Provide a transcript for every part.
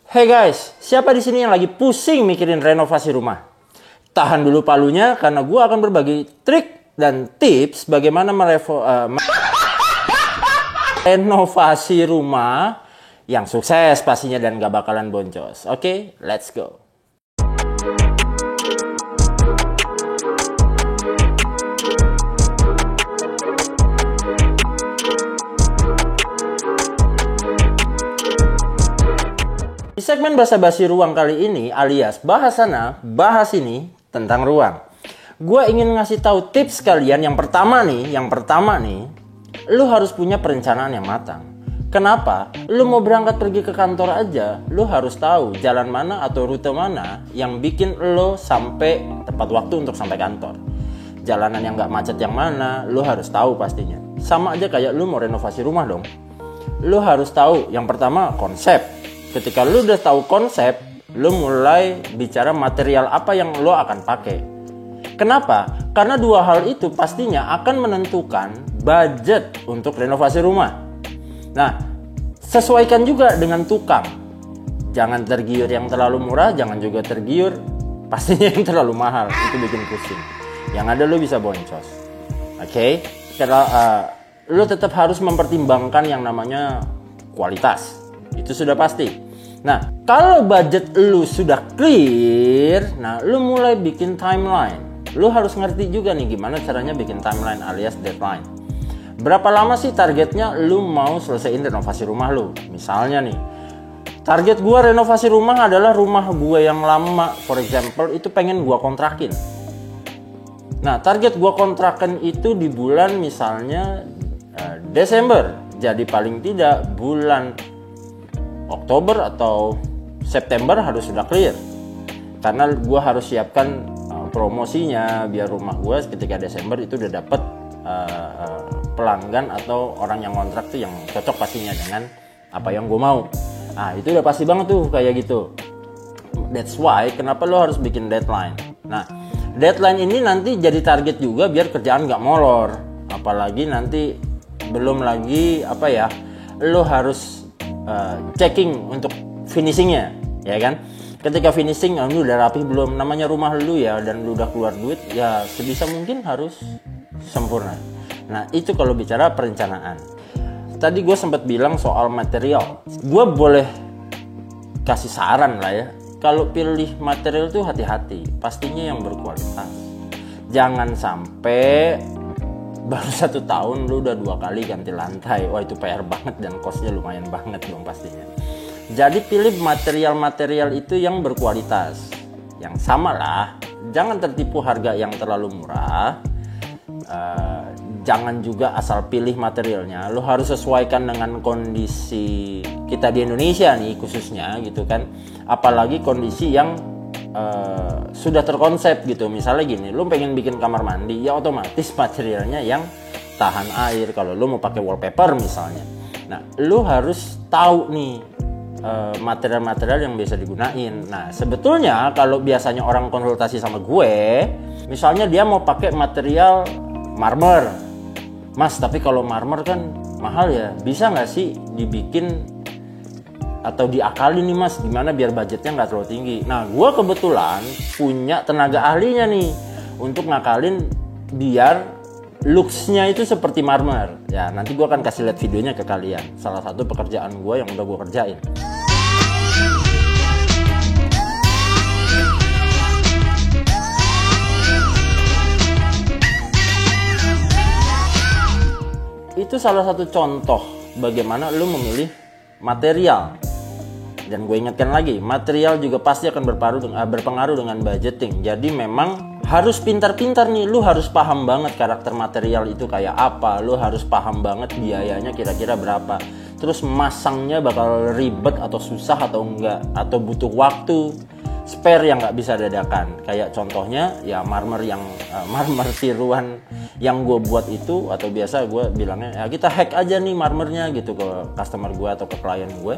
Hey guys, siapa di sini yang lagi pusing mikirin renovasi rumah? Tahan dulu palunya karena gue akan berbagi trik dan tips bagaimana renovasi rumah yang sukses pastinya dan gak bakalan boncos. Oke, let's go. Di segmen basa-basi ruang kali ini alias bahas sana, bahas ini tentang ruang. Gue ingin ngasih tahu tips kalian yang pertama nih, lu harus punya perencanaan yang matang. Kenapa? Lu mau berangkat pergi ke kantor aja, lu harus tahu jalan mana atau rute mana yang bikin lu sampai tepat waktu untuk sampai kantor. Jalanan yang gak macet yang mana, lu harus tahu pastinya. Sama aja kayak lu mau renovasi rumah dong. Lu harus tahu yang pertama konsep. Ketika lu udah tahu konsep, lu mulai bicara material apa yang lu akan pakai. Kenapa? Karena dua hal itu pastinya akan menentukan budget untuk renovasi rumah. Nah, sesuaikan juga dengan tukang. Jangan tergiur yang terlalu murah, jangan juga tergiur pastinya yang terlalu mahal. Itu bikin pusing. Yang ada lu bisa boncos. Oke? Karena lu tetap harus mempertimbangkan yang namanya kualitas. Itu sudah pasti. Nah, kalau budget lu sudah clear, nah lu mulai bikin timeline. Lu harus ngerti juga nih gimana caranya bikin timeline alias deadline. Berapa lama sih targetnya lu mau selesaiin renovasi rumah lu? Misalnya nih, target gua renovasi rumah adalah rumah gua yang lama, for example, itu pengen gua kontrakin. Nah, target gua kontrakan itu di bulan misalnya Desember. Jadi paling tidak bulan Oktober atau September harus sudah clear. Karena gue harus siapkan promosinya biar rumah gue ketika Desember itu udah dapet pelanggan atau orang yang kontrak tuh yang cocok pastinya dengan apa yang gue mau. Nah itu udah pasti banget tuh kayak gitu. That's why kenapa lo harus bikin deadline. Nah deadline ini nanti jadi target juga biar kerjaan gak molor. Apalagi nanti belum lagi lo harus checking untuk finishingnya, ya kan? Ketika finishing, lu udah rapi belum? Namanya rumah lu ya, dan lu udah keluar duit, ya sebisa mungkin harus sempurna. Nah itu kalau bicara perencanaan. Tadi gue sempat bilang soal material. Gue boleh kasih saran lah ya. Kalau pilih material tuh hati-hati, pastinya yang berkualitas. Jangan sampai baru 1 tahun lu udah 2 kali ganti lantai. Wah itu PR banget dan costnya lumayan banget dong pastinya. Jadi pilih material-material itu yang berkualitas. Yang sama lah. Jangan tertipu harga yang terlalu murah. Jangan juga asal pilih materialnya. Lu harus sesuaikan dengan kondisi kita di Indonesia nih khususnya gitu kan. Apalagi kondisi yang sudah terkonsep gitu. Misalnya gini, lu pengen bikin kamar mandi, ya otomatis materialnya yang tahan air. Kalau lu mau pakai wallpaper misalnya, nah lu harus tahu nih material-material yang bisa digunain. Nah sebetulnya kalau biasanya orang konsultasi sama gue, misalnya dia mau pakai material marmer, mas tapi kalau marmer kan mahal ya, bisa nggak sih dibikin atau diakali nih mas, gimana biar budgetnya nggak terlalu tinggi. Nah gue kebetulan punya tenaga ahlinya nih untuk ngakalin biar looksnya itu seperti marmer. Ya nanti gue akan kasih lihat videonya ke kalian. Salah satu pekerjaan gue yang udah gue kerjain. Itu salah satu contoh bagaimana lu memilih material. Dan gue ingatkan lagi, material juga pasti akan berpengaruh dengan budgeting. Jadi memang harus pintar-pintar nih, lu harus paham banget karakter material itu kayak apa, lu harus paham banget biayanya kira-kira berapa. Terus masangnya bakal ribet atau susah atau enggak, atau butuh waktu spare yang nggak bisa dadakan. Kayak contohnya ya marmer tiruan yang gue buat itu, atau biasa gue bilangnya ya kita hack aja nih marmernya gitu ke customer gue atau ke klien gue.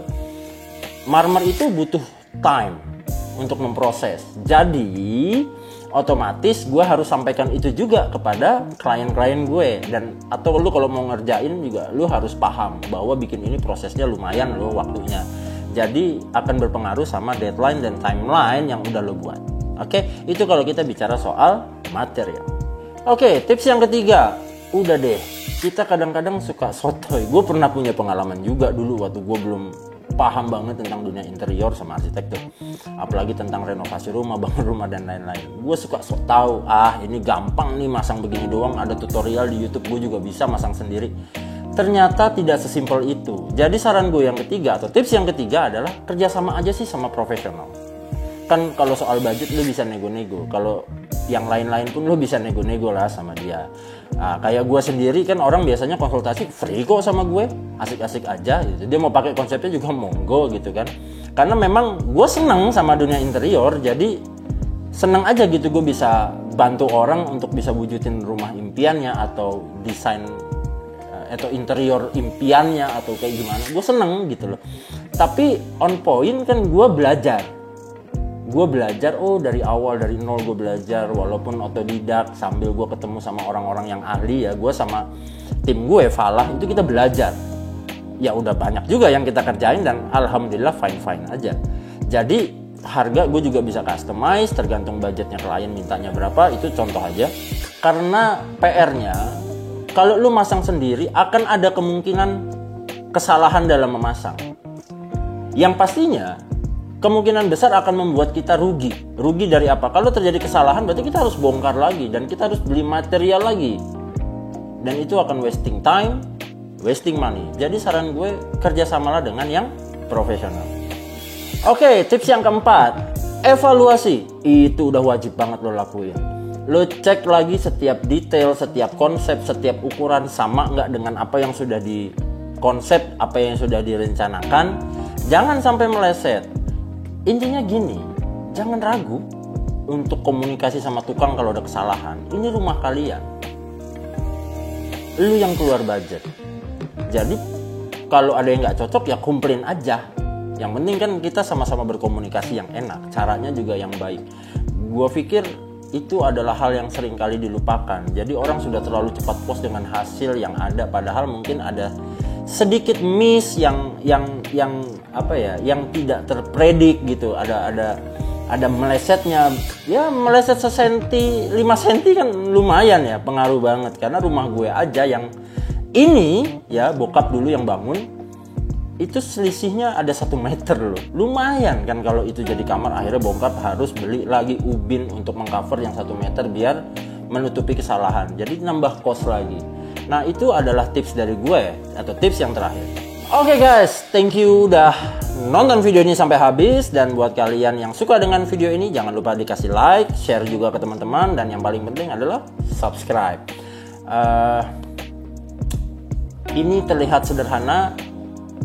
Marmer itu butuh time untuk memproses. Jadi otomatis gue harus sampaikan itu juga kepada klien-klien gue. Dan atau lu kalau mau ngerjain juga lu harus paham bahwa bikin ini prosesnya lumayan lo waktunya. Jadi akan berpengaruh sama deadline dan timeline yang udah lo buat. Oke, itu kalau kita bicara soal material. Oke, tips yang ketiga, udah deh, kita kadang-kadang suka sotoy. Gue pernah punya pengalaman juga dulu waktu gue belum paham banget tentang dunia interior sama arsitektur, apalagi tentang renovasi rumah, bangun rumah dan lain-lain. Gue suka sok tahu, ini gampang nih masang begini doang, ada tutorial di YouTube, gue juga bisa masang sendiri. Ternyata tidak sesimpel itu. Jadi saran gue yang ketiga atau tips yang ketiga adalah kerjasama aja sih sama profesional. Kan kalau soal budget lu bisa nego-nego, kalau yang lain-lain pun lu bisa nego-nego lah sama dia. Kayak gue sendiri kan orang biasanya konsultasi free kok sama gue, asik-asik aja gitu. Dia mau pakai konsepnya juga monggo gitu kan. Karena memang gue seneng sama dunia interior, jadi seneng aja gitu gue bisa bantu orang untuk bisa wujudin rumah impiannya atau desain atau interior impiannya atau kayak gimana. Gue seneng gitu loh. Tapi on point kan gue belajar, dari awal dari nol gue belajar, walaupun otodidak sambil gue ketemu sama orang-orang yang ahli ya. Gue sama tim gue Falah itu kita belajar. Ya udah banyak juga yang kita kerjain dan alhamdulillah fine aja. Jadi harga gue juga bisa customize tergantung budgetnya klien mintanya berapa, itu contoh aja. Karena PR-nya kalau lu masang sendiri akan ada kemungkinan kesalahan dalam memasang. Yang pastinya kemungkinan besar akan membuat kita rugi. Rugi dari apa? Kalau terjadi kesalahan berarti kita harus bongkar lagi dan kita harus beli material lagi. Dan itu akan wasting time, wasting money. Jadi saran gue kerjasamalah dengan yang profesional. Oke, tips yang keempat, evaluasi. Itu udah wajib banget lo lakuin. Lo cek lagi setiap detail, setiap konsep, setiap ukuran sama nggak dengan apa yang sudah dikonsep, apa yang sudah direncanakan. Jangan sampai meleset. Intinya gini, jangan ragu untuk komunikasi sama tukang kalau ada kesalahan. Ini rumah kalian, lu yang keluar budget. Jadi kalau ada yang nggak cocok ya komplain aja. Yang penting kan kita sama-sama berkomunikasi yang enak, caranya juga yang baik. Gua pikir itu adalah hal yang sering kali dilupakan. Jadi orang sudah terlalu cepat puas dengan hasil yang ada, padahal mungkin ada sedikit miss yang tidak terpredik gitu. Ada melesetnya, ya meleset sesenti 5 senti kan lumayan ya, pengaruh banget. Karena rumah gue aja yang ini ya, bokap dulu yang bangun itu selisihnya ada 1 meter loh, lumayan kan. Kalau itu jadi kamar, akhirnya bokap harus beli lagi ubin untuk mengcover yang 1 meter biar menutupi kesalahan, jadi nambah kos lagi. Nah itu adalah tips dari gue atau tips yang terakhir. Oke guys, thank you udah nonton video ini sampai habis. Dan buat kalian yang suka dengan video ini, jangan lupa dikasih like, share juga ke teman-teman, dan yang paling penting adalah subscribe. Ini terlihat sederhana,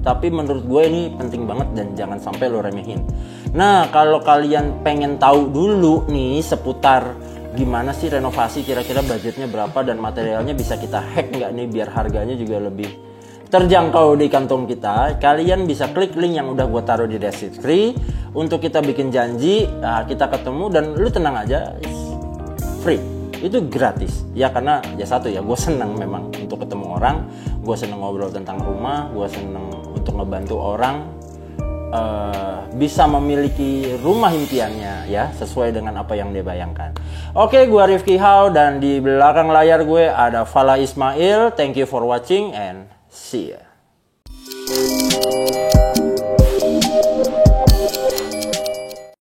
tapi menurut gue ini penting banget dan jangan sampai lo remehin. Nah kalau kalian pengen tahu dulu nih seputar gimana sih renovasi, kira-kira budgetnya berapa dan materialnya bisa kita hack nggak nih biar harganya juga lebih terjangkau di kantong kita, kalian bisa klik link yang udah gue taruh di deskripsi untuk kita bikin janji. Kita ketemu dan lu tenang aja, free, itu gratis ya. Karena ya satu ya, gue seneng memang untuk ketemu orang, gue seneng ngobrol tentang rumah, gue seneng untuk ngebantu orang bisa memiliki rumah impiannya ya, sesuai dengan apa yang dia bayangkan. Oke, gue Rifki Hao dan di belakang layar gue ada Falah Ismail. Thank you for watching and see ya.